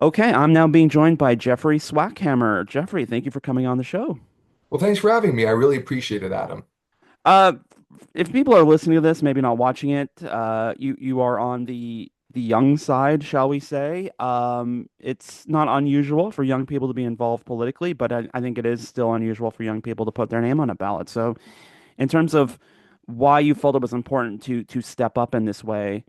Okay, I'm now being joined by Jeffrey Swackhammer. Jeffrey, thank you for coming on the show. Well, thanks for having me. I really appreciate it, Adam. Uh, if people are listening to this, maybe not watching it, you are on the young side, shall we say? It's not unusual for young people to be involved politically, but I think it is still unusual for young people to put their name on a ballot. So, in terms of why you felt it was important to step up in this way,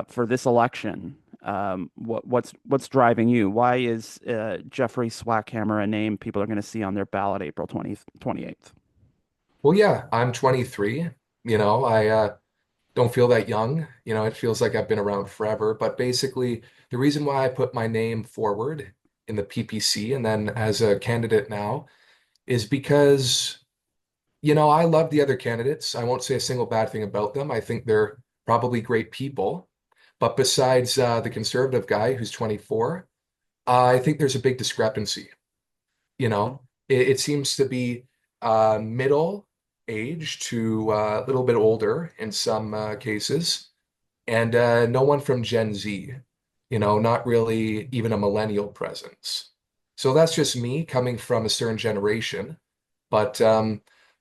for this election. What's driving you? Why is Jeffrey Swackhammer a name people are going to see on their ballot April 28th? Well, yeah, I'm 23. I don't feel that young. It feels like I've been around forever. But basically, the reason why I put my name forward in the PPC and then as a candidate now is because, I love the other candidates. I won't say a single bad thing about them. I think they're probably great people. But besides the conservative guy who's 24, I think there's a big discrepancy. It seems to be middle age to a little bit older in some cases, and no one from Gen Z, not really even a millennial presence. So that's just me coming from a certain generation, but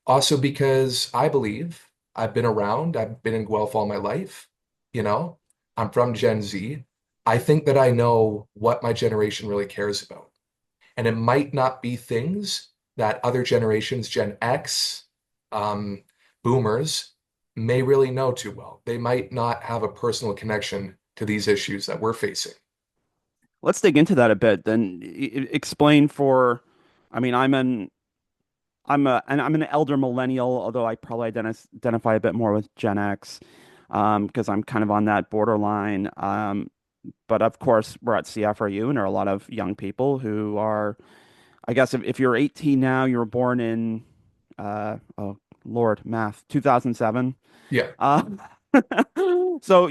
also because I believe I've been around, I've been in Guelph all my life, you know, I'm from Gen Z. I think that I know what my generation really cares about. And it might not be things that other generations, Gen X, um, boomers, may really know too well. They might not have a personal connection to these issues that we're facing. Let's dig into that a bit. Then explain for, I mean, I'm an elder millennial, although I probably identify a bit more with Gen X, because I'm kind of on that borderline. But of course, we're at CFRU, and there are a lot of young people who are, I guess, if you're 18 now, you were born in, oh Lord, math, 2007. Yeah. Uh, so,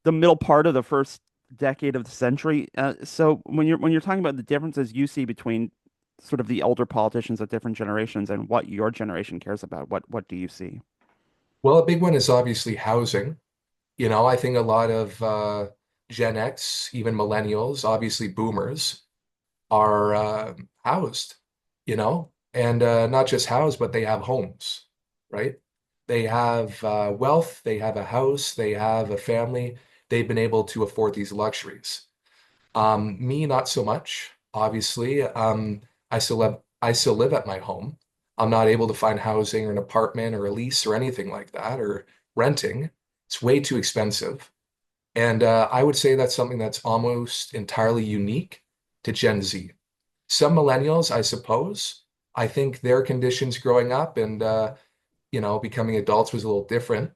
the middle part of the first decade of the century. So when you're talking about the differences you see between sort of the elder politicians of different generations and what your generation cares about, what do you see? Well, a big one is obviously housing. I think a lot of Gen X, even millennials, obviously boomers, are housed, and not just housed, but they have homes, right? They have wealth, they have a house, they have a family. They've been able to afford these luxuries. Me, not so much. Obviously, I still live at my home. I'm not able to find housing or an apartment or a lease or anything like that or renting. It's way too expensive. And I would say that's something that's almost entirely unique to Gen Z. Some millennials, I suppose, I think their conditions growing up and becoming adults was a little different.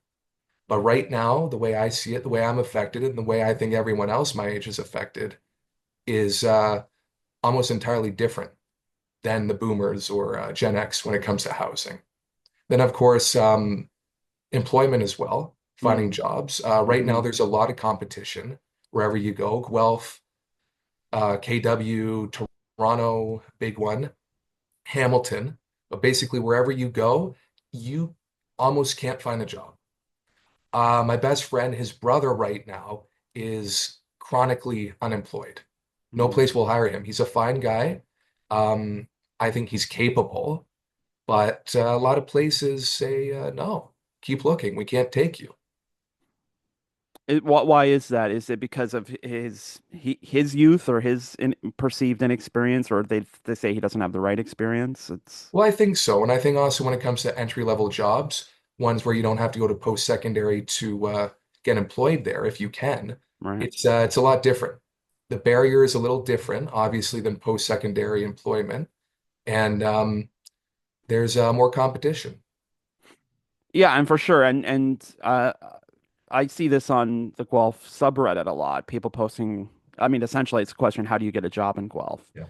But right now, the way I see it, the way I'm affected, and the way I think everyone else my age is affected is almost entirely different than the boomers or Gen X when it comes to housing. Then, of course, employment as well, finding Mm, jobs. Right now, hmm there's a lot of competition wherever you go. Guelph, KW, Toronto, big one, Hamilton. But basically, wherever you go, you almost can't find a job. My best friend, his brother right now is chronically unemployed. No hmm place will hire him. He's a fine guy. Um, I think he's capable, but a lot of places say, no, keep looking. We can't take you. Why is that? Is it because of his youth or his perceived inexperience, or they say he doesn't have the right experience? It's Well, I think so. And I think also when it comes to entry-level jobs, ones where you don't have to go to post-secondary to get employed there if you can, right. it's a lot different. The barrier is a little different, obviously, than post-secondary employment. And there's more competition. Yeah, and for sure, and I see this on the Guelph subreddit a lot. People posting. I mean, essentially, it's a question: how do you get a job in Guelph? Yeah.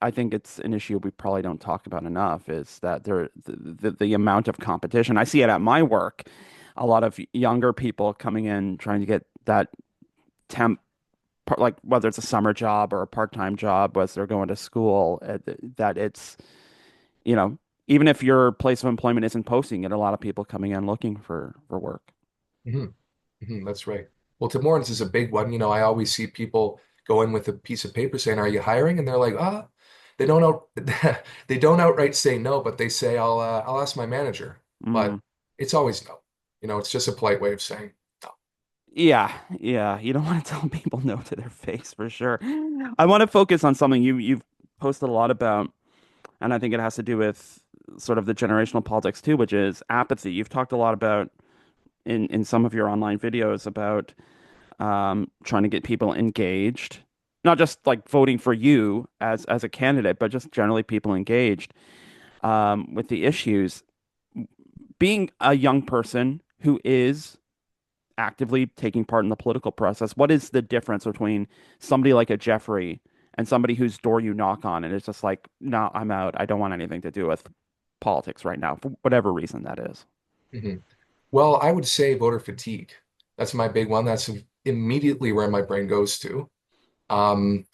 I think it's an issue we probably don't talk about enough. Is that the amount of competition? I see it at my work. A lot of younger people coming in trying to get that temp, like whether it's a summer job or a part-time job, as they're going to school. That it's you know, even if your place of employment isn't posting it, a lot of people coming in looking for work. hmm That's right. Well, Tim Lawrence is a big one. I always see people go in with a piece of paper saying, "Are you hiring?" And they're like, "Ah." They don't out they don't outright say no, but they say, I'll ask my manager." Mm. But it's always no. It's just a polite way of saying no. Yeah, yeah. You don't want to tell people no to their face for sure. I want to focus on something you've posted a lot about, and I think it has to do with sort of the generational politics too, which is apathy. You've talked a lot about in some of your online videos about trying to get people engaged, not just like voting for you as a candidate, but just generally people engaged with the issues. Being a young person who is actively taking part in the political process, what is the difference between somebody like a Jeffrey and somebody whose door you knock on and it's just like, no, I'm out. I don't want anything to do with politics right now, for whatever reason that is. Mhm. Well, I would say voter fatigue. That's my big one. That's immediately where my brain goes to. Um,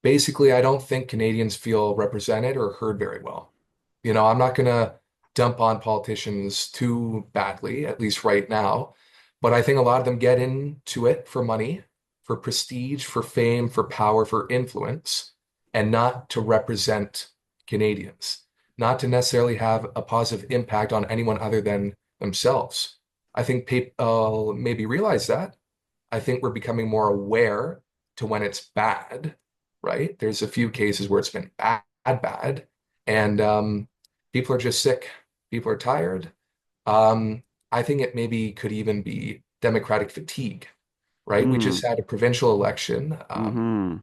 Basically, I don't think Canadians feel represented or heard very well. I'm not going to dump on politicians too badly, at least right now, but I think a lot of them get into it for money, for prestige, for fame, for power, for influence, and not to represent Canadians, not to necessarily have a positive impact on anyone other than themselves. I think people maybe realize that. I think we're becoming more aware to when it's bad, right? There's a few cases where it's been bad, bad, and people are just sick. People are tired. Um, I think it maybe could even be democratic fatigue, right? We Mm, just had a provincial election mm-hmm.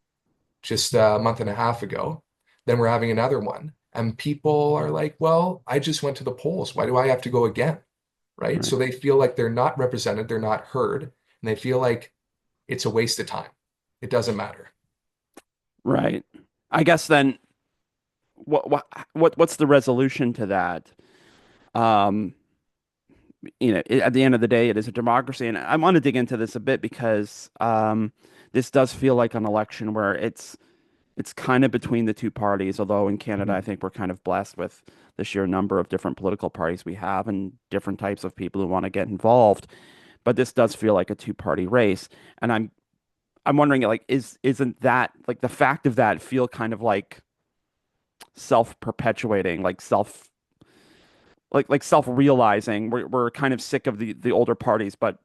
just a month and a half ago. Then we're having another one, and people are like, "Well, I just went to the polls. Why do I have to go again?" Right? Right. So they feel like they're not represented, they're not heard, and they feel like it's a waste of time. It doesn't matter. Right. I guess then what's the resolution to that? Um, at the end of the day, it is a democracy, and I want to dig into this a bit because this does feel like an election where it's kind of between the two parties. Although in Canada, I Mhm. think we're kind of blessed with the sheer number of different political parties we have and different types of people who want to get involved. But this does feel like a two-party race, and I'm wondering like isn't that like the fact of that feel kind of like self-perpetuating, like self-realizing we're kind of sick of the older parties, but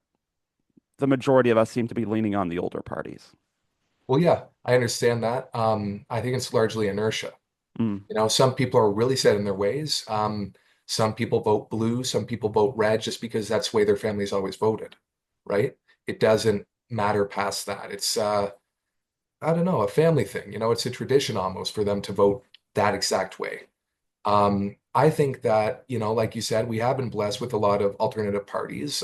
the majority of us seem to be leaning on the older parties. Well, yeah, I understand that. I think it's largely inertia. Mm, Some people are really set in their ways. Some people vote blue, some people vote red just because that's the way their family's always voted, right? It doesn't matter past that. It's I don't know, a family thing. It's a tradition almost for them to vote that exact way. I think that, like you said, we have been blessed with a lot of alternative parties,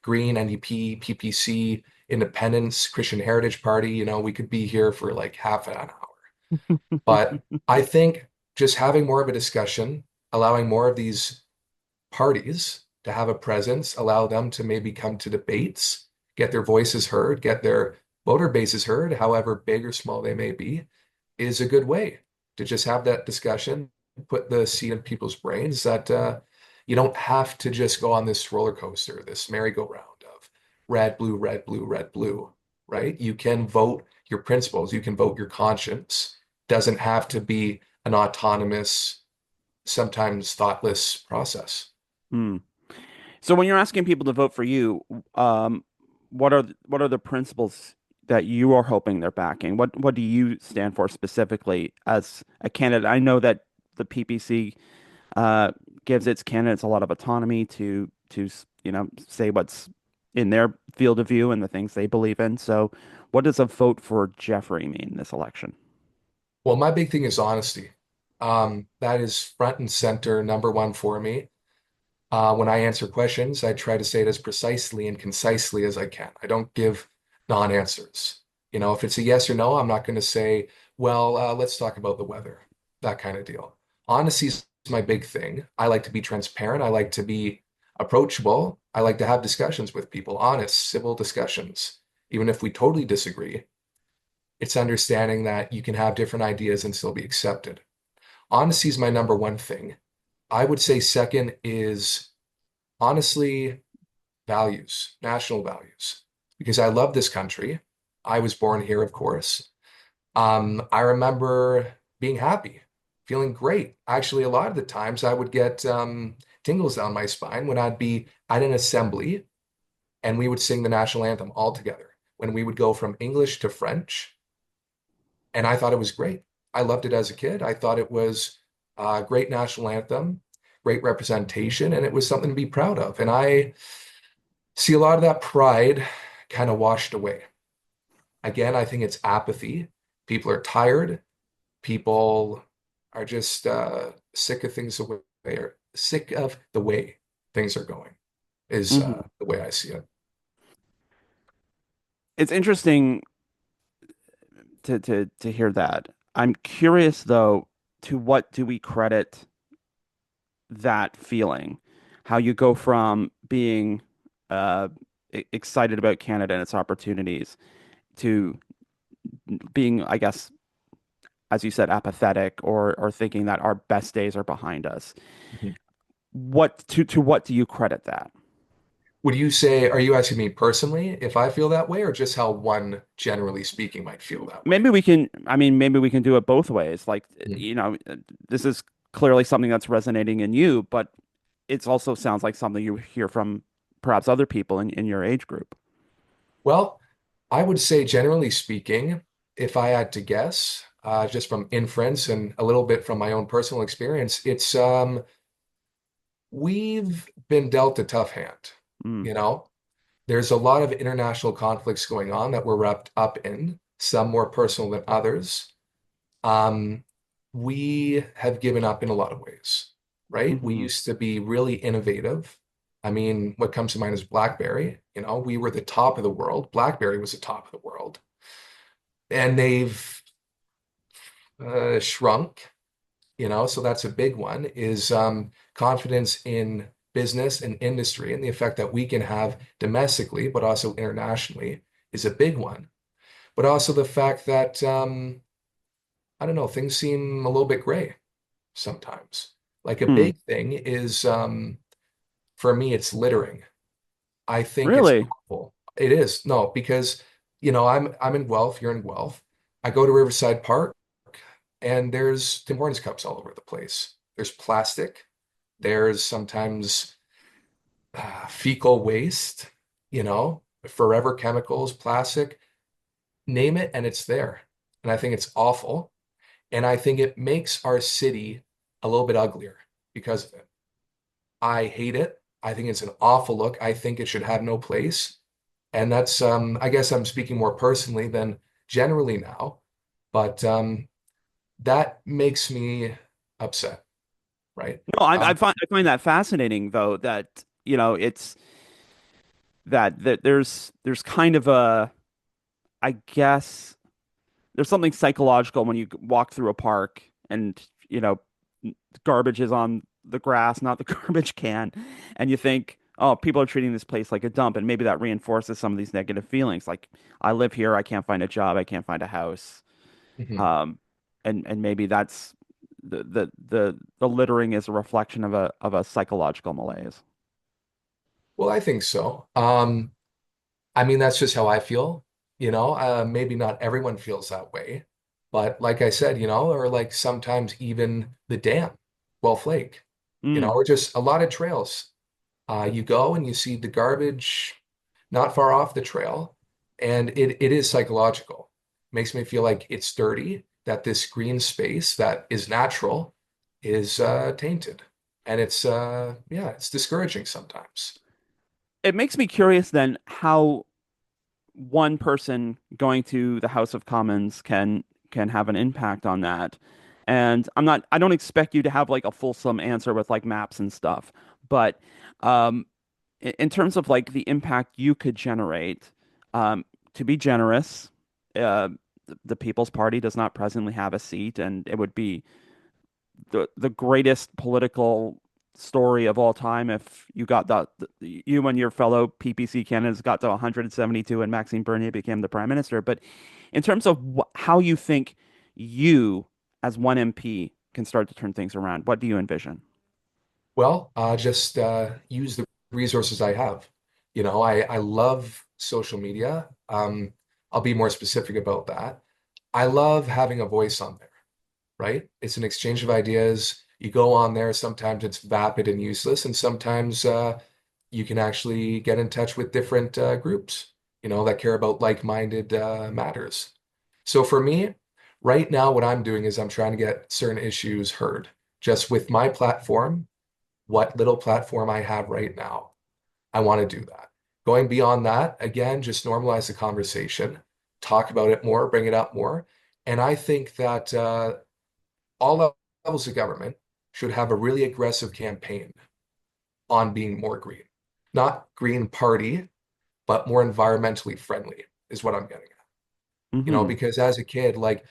Green, NDP, PPC, Independence, Christian Heritage Party. We could be here for like half an hour. But I think just having more of a discussion, allowing more of these parties to have a presence, allow them to maybe come to debates, get their voices heard, get their voter bases heard, however big or small they may be, is a good way to just have that discussion, put the seed in people's brains that you don't have to just go on this roller coaster, this merry-go-round of red, blue, red, blue, red, blue, right? You can vote your principles, you can vote your conscience. Doesn't have to be an autonomous, sometimes thoughtless process. mm. So when you're asking people to vote for you, um, what are the principles that you are hoping they're backing? What do you stand for specifically as a candidate? I know that the PPC uh, gives its candidates a lot of autonomy to say what's in their field of view and the things they believe in. So, what does a vote for Jeffrey mean this election? Well, my big thing is honesty. That is front and center, number one for me. When I answer questions, I try to say it as precisely and concisely as I can. I don't give non-answers. If it's a yes or no, I'm not going to say, well, let's talk about the weather, that kind of deal. Honesty is my big thing. I like to be transparent. I like to be approachable. I like to have discussions with people, honest, civil discussions. Even if we totally disagree, it's understanding that you can have different ideas and still be accepted. Honesty is my number one thing. I would say second is honestly values, national values, because I love this country. I was born here, of course. I remember being happy, feeling great. Actually, a lot of the times I would get tingles down my spine when I'd be at an assembly and we would sing the national anthem all together. When we would go from English to French, and I thought it was great. I loved it as a kid. I thought it was a great national anthem, great representation, and it was something to be proud of. And I see a lot of that pride kind of washed away. Again, I think it's apathy. People are tired. People are just sick of things the way, or sick of the way things are going, is Hmm. the way I see it. It's interesting to hear that. I'm curious though, to what do we credit that feeling? How you go from being uh, excited about Canada and its opportunities to being, I guess, as you said, apathetic or thinking that our best days are behind us. Mhm. To what do you credit that? Would you say, are you asking me personally if I feel that way, or just how one, generally speaking, might feel that way? Maybe we can, I mean, maybe we can do it both ways. Like, Mhm. this is clearly something that's resonating in you, but it also sounds like something you hear from perhaps other people in your age group. Well, I would say, generally speaking, if I had to guess, just from inference and a little bit from my own personal experience, it's we've been dealt a tough hand, Mm, you know? There's a lot of international conflicts going on that we're wrapped up in, some more personal than others. Um, we have given up in a lot of ways, right? We hmm used to be really innovative. I mean, what comes to mind is BlackBerry. We were the top of the world. BlackBerry was the top of the world. And they've shrunk, so that's a big one, is confidence in business and industry and the effect that we can have domestically, but also internationally is a big one. But also the fact that, I don't know, things seem a little bit gray sometimes. Like a Hmm. big thing is, for me, it's littering. I think it's Really? awful. It is. No, because, I'm in Guelph, you're in Guelph. I go to Riverside Park and there's Tim Hortons cups all over the place. There's plastic. There's sometimes fecal waste, forever chemicals, plastic, name it, and it's there. And I think it's awful. And I think it makes our city a little bit uglier because of it. I hate it. I think it's an awful look. I think it should have no place. And that's, I guess I'm speaking more personally than generally now, but that makes me upset, right? No, Um, I find that fascinating though, that it's that there's kind of a, I guess there's something psychological when you walk through a park and garbage is on the grass, not the garbage can, and you think, oh, people are treating this place like a dump, and maybe that reinforces some of these negative feelings. Like, I live here, I can't find a job, I can't find a house, mhm. um, and maybe that's the littering is a reflection of a psychological malaise. Well, I think so. I mean, that's just how I feel, maybe not everyone feels that way, but like I said, or like sometimes even the dam, Guelph Lake, Mm. or just a lot of trails. You go and you see the garbage not far off the trail, and it is psychological. Makes me feel like it's dirty, that this green space that is natural is tainted. And it's yeah, it's discouraging sometimes. It makes me curious then how one person going to the House of Commons can have an impact on that. And I don't expect you to have like a fulsome answer with like maps and stuff, but um in terms of like the impact you could generate, to be generous, the People's Party does not presently have a seat, and it would be the greatest political story of all time if you got you and your fellow PPC candidates got to 172 and Maxime Bernier became the prime minister. But in terms of how you think you, as one MP, can start to turn things around, what do you envision? Well, just use the resources I have. I love social media. I'll be more specific about that. I love having a voice on there, right? It's an exchange of ideas. You go on there, sometimes it's vapid and useless, and sometimes you can actually get in touch with different groups, that care about like-minded matters. So for me, right now, what I'm doing is I'm trying to get certain issues heard just with my platform, what little platform I have right now. I want to do that. Going beyond that, again, just normalize the conversation, talk about it more, bring it up more. And I think that all levels of government should have a really aggressive campaign on being more green. Not green party, but more environmentally friendly is what I'm getting at. Hmm. Because as a kid, like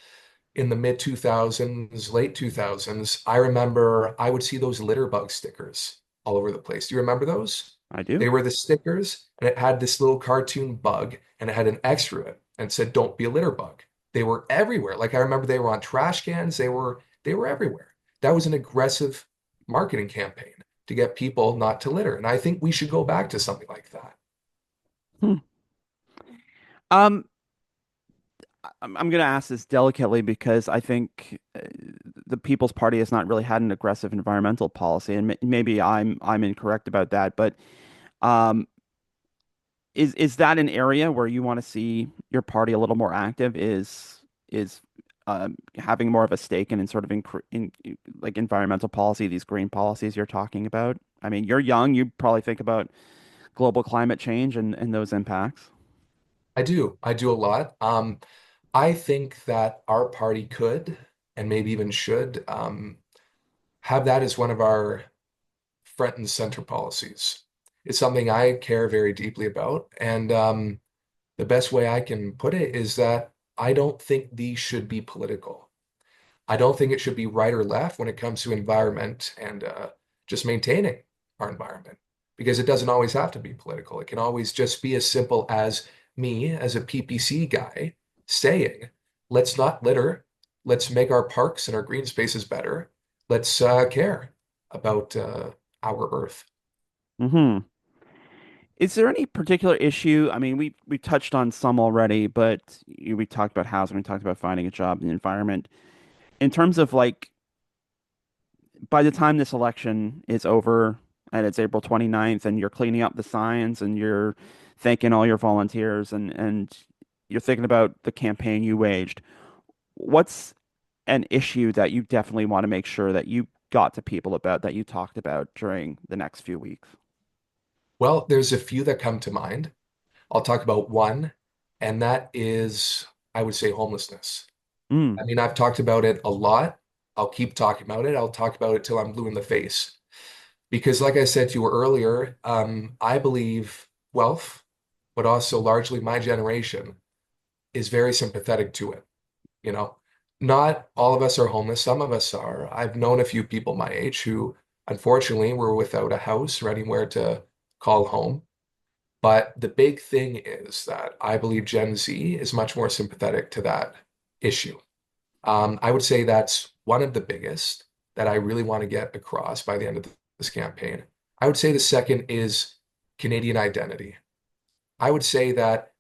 in the mid 2000s, late 2000s, I remember I would see those litter bug stickers all over the place. Do you remember those? I do. They were the stickers, and it had this little cartoon bug, and it had an X through it, and it said, "Don't be a litter bug." They were everywhere. Like I remember they were on trash cans. They were everywhere. That was an aggressive marketing campaign to get people not to litter, and I think we should go back to something like that. Hmm. Um, I'm going to ask this delicately because I think the People's Party has not really had an aggressive environmental policy, and maybe I'm incorrect about that. But um, is that an area where you want to see your party a little more active? Is having more of a stake in sort of in like environmental policy, these green policies you're talking about? I mean, you're young, you probably think about global climate change and those impacts. I do. I do a lot. I think that our party could, and maybe even should, have that as one of our front and center policies. It's something I care very deeply about. And the best way I can put it is that I don't think these should be political. I don't think it should be right or left when it comes to environment and just maintaining our environment, because it doesn't always have to be political. It can always just be as simple as me as a PPC guy saying, let's not litter, let's make our parks and our green spaces better, let's care about our earth. Hmm. Is there any particular issue? I mean, we touched on some already, but we talked about housing, we talked about finding a job, the environment. In terms of like, by the time this election is over and it's April 29th and you're cleaning up the signs and you're thanking all your volunteers and you're thinking about the campaign you waged, what's an issue that you definitely want to make sure that you got to people about, that you talked about during the next few weeks? Well, there's a few that come to mind. I'll talk about one, and that is, I would say, homelessness. Mm, I mean, I've talked about it a lot. I'll keep talking about it. I'll talk about it till I'm blue in the face. Because, like I said to you earlier, I believe wealth, but also largely my generation, is very sympathetic to it. You know, not all of us are homeless. Some of us are. I've known a few people my age who, unfortunately, were without a house or anywhere to call home. But the big thing is that I believe Gen Z is much more sympathetic to that issue. I would say that's one of the biggest that I really want to get across by the end of this campaign. I would say the second is Canadian identity. I would say that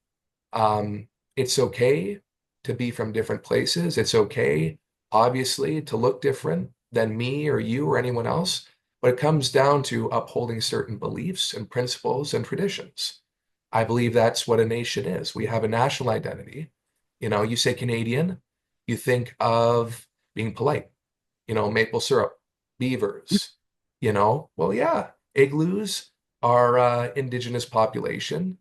it's okay to be from different places. It's okay, obviously, to look different than me or you or anyone else, but it comes down to upholding certain beliefs and principles and traditions. I believe that's what a nation is. We have a national identity. You say Canadian, you think of being polite, maple syrup, beavers, well, yeah, igloos are indigenous population.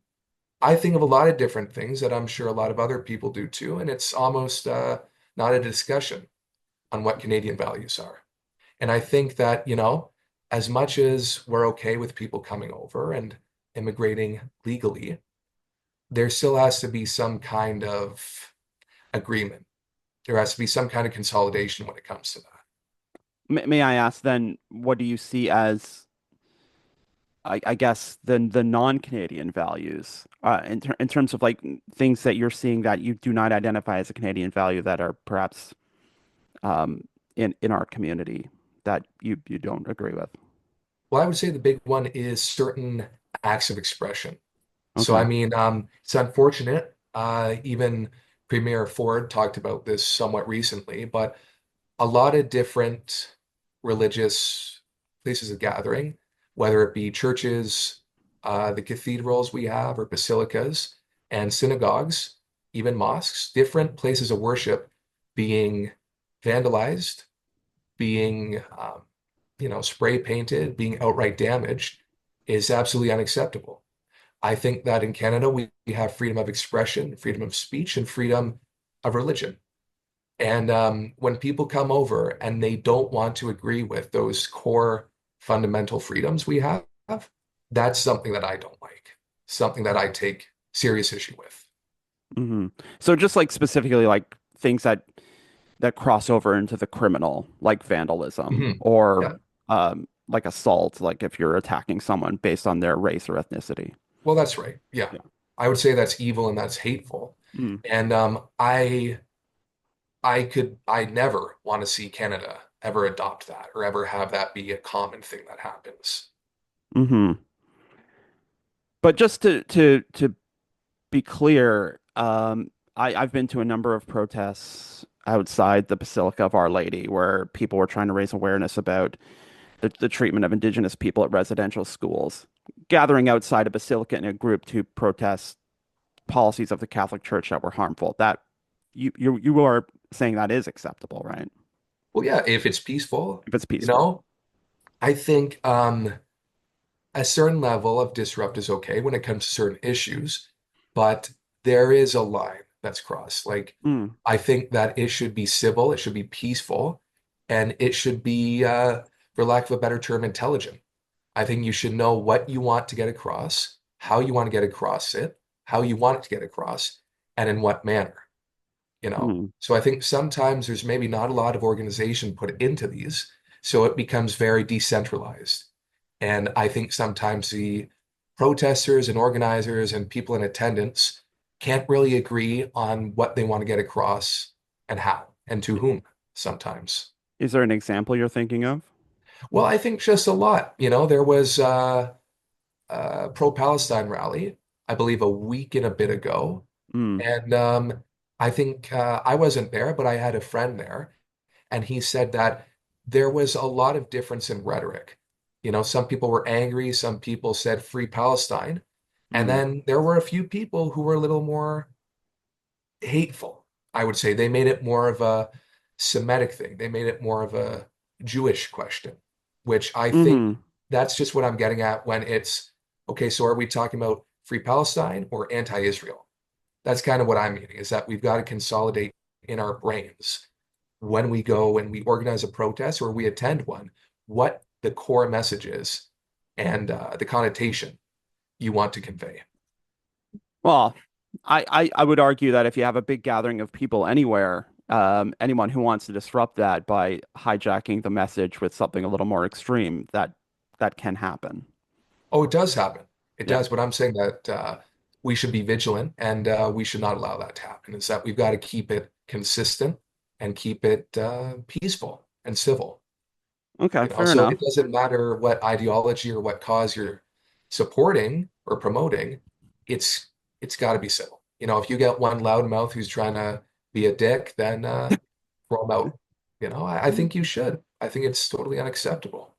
I think of a lot of different things that I'm sure a lot of other people do too, and it's almost not a discussion on what Canadian values are. And I think that, as much as we're okay with people coming over and immigrating legally, there still has to be some kind of agreement. There has to be some kind of consolidation when it comes to that. may I ask then, what do you see as, I guess, the non-Canadian values in terms of like things that you're seeing that you do not identify as a Canadian value that are perhaps in our community that you don't agree with? Well, I would say the big one is certain acts of expression. So, I Okay. mean, it's unfortunate, even Premier Ford talked about this somewhat recently, but a lot of different religious places of gathering, whether it be churches, the cathedrals we have, or basilicas, and synagogues, even mosques, different places of worship being vandalized, being spray painted, being outright damaged is absolutely unacceptable. I think that in Canada we have freedom of expression, freedom of speech, and freedom of religion. And when people come over and they don't want to agree with those core fundamental freedoms we have, that's something that I don't like, something that I take serious issue with. Hmm. So just like specifically like things that cross over into the criminal, like vandalism Mhm. or Yeah. like assault, like if you're attacking someone based on their race or ethnicity. Well, that's right. Yeah. Yeah. I would say that's evil and that's hateful. Mm. And I never want to see Canada ever adopt that or ever have that be a common thing that happens. Hmm. But just to be clear, I've been to a number of protests outside the Basilica of Our Lady where people were trying to raise awareness about the treatment of Indigenous people at residential schools, gathering outside a basilica in a group to protest policies of the Catholic Church that were harmful. That you are saying that is acceptable, right? Well, yeah, if it's peaceful, If it's you peaceful. know, I think a certain level of disrupt is okay when it comes to certain issues, but there is a line that's crossed. Like, Mm, I think that it should be civil, it should be peaceful, and it should be, for lack of a better term, intelligent. I think you should know what you want to get across, how you want to get across it, how you want it to get across, and in what manner. mm, So I think sometimes there's maybe not a lot of organization put into these, so it becomes very decentralized. And I think sometimes the protesters and organizers and people in attendance can't really agree on what they want to get across and how and to whom sometimes. is there an example you're thinking of? Well, I think just a lot. There was a pro-Palestine rally, I believe a week and a bit ago. Mm, And I think I wasn't there, but I had a friend there. And he said that there was a lot of difference in rhetoric. Some people were angry, some people said free Palestine. And mm, then there were a few people who were a little more hateful, I would say. They made it more of a Semitic thing, they made it more of a Jewish question, which I think mm-hmm. that's just what I'm getting at when it's okay, so are we talking about free Palestine or anti-Israel? That's kind of what I'm meaning, is that we've got to consolidate in our brains when we go and we organize a protest or we attend one, what the core message is and the connotation you want to convey. Well, I would argue that if you have a big gathering of people anywhere, anyone who wants to disrupt that by hijacking the message with something a little more extreme, that can happen. Oh, it does happen. It Yeah. does. But I'm saying that we should be vigilant and we should not allow that to happen. Is that we've got to keep it consistent and keep it peaceful and civil. Okay, fair So enough. it doesn't matter what ideology or what cause you're supporting or promoting, it's it's got to be civil. If you get one loudmouth who's trying to be a dick, then throw him out. I think you should. I think it's totally unacceptable.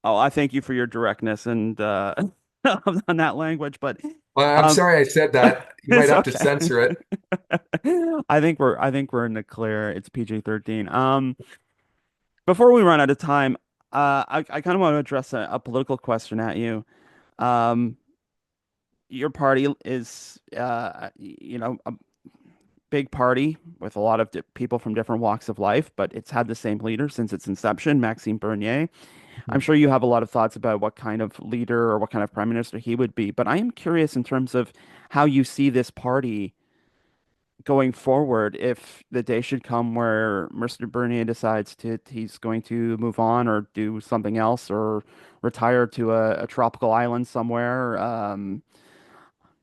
Oh, I thank you for your directness and on that language, but Well, I'm um, sorry I said that. You might it's have to okay. censor it. I think we're in the clear. It's PG-13. Before we run out of time, I kind of want to address a political question at you. Um, your party is a big party with a lot of people from different walks of life, but it's had the same leader since its inception, Maxime Bernier. I'm sure you have a lot of thoughts about what kind of leader or what kind of prime minister he would be, but I am curious in terms of how you see this party going forward if the day should come where Mr. Bernier decides he's going to move on or do something else or retire to a tropical island somewhere.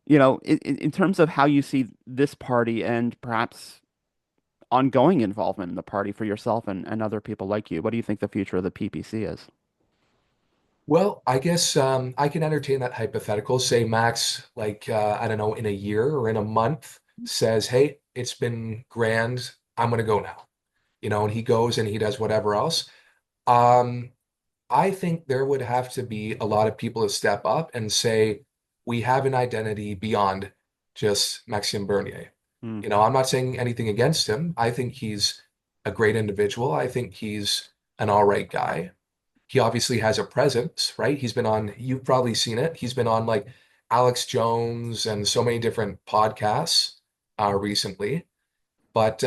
In terms of how you see this party and perhaps ongoing involvement in the party for yourself and other people like you, what do you think the future of the PPC is? Well, I guess I can entertain that hypothetical. Say Max, like, I don't know, in a year or in a month says, hey, It's been grand. I'm going to go now. And he goes and he does whatever else. Um, I think there would have to be a lot of people to step up and say, we have an identity beyond just Maxime Bernier. Mm. I'm not saying anything against him. I think he's a great individual. I think he's an all right guy. He obviously has a presence, right? You've probably seen it. He's been on like Alex Jones and so many different podcasts recently. But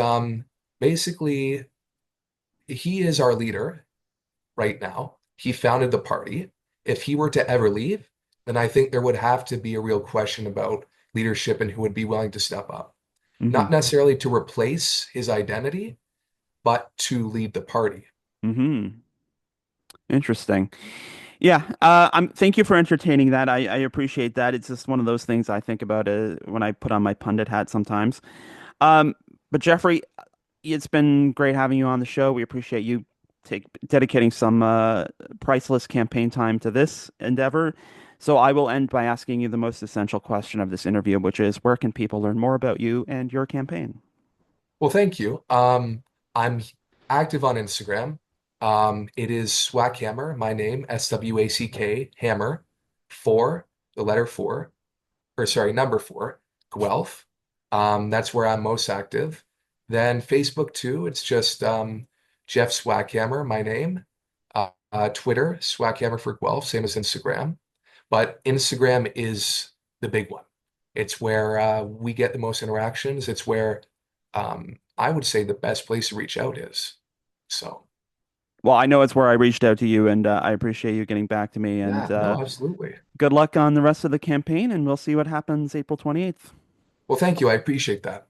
basically, he is our leader right now. He founded the party. If he were to ever leave, then I think there would have to be a real question about leadership and who would be willing to step up. Hmm. Not necessarily to replace his identity, but to lead the party. Hmm. Interesting. Yeah, thank you for entertaining that. I appreciate that. It's just one of those things I think about when I put on my pundit hat sometimes. Um, but Jeffrey, it's been great having you on the show. We appreciate you dedicating some priceless campaign time to this endeavor. So I will end by asking you the most essential question of this interview, which is where can people learn more about you and your campaign? Well, thank you. I'm active on Instagram. It is Swackhammer, my name, Swack Hammer, four, the letter four, or sorry, number four, Guelph. That's where I'm most active. Then Facebook too, it's just Jeff Swackhammer, my name. Twitter, Swackhammer for Guelph, same as Instagram. But Instagram is the big one. It's where we get the most interactions. It's where I would say the best place to reach out is. So, Well, I know it's where I reached out to you, and I appreciate you getting back to me. And yeah, no, absolutely. good luck on the rest of the campaign, and we'll see what happens April 28th. Well, thank you. I appreciate that.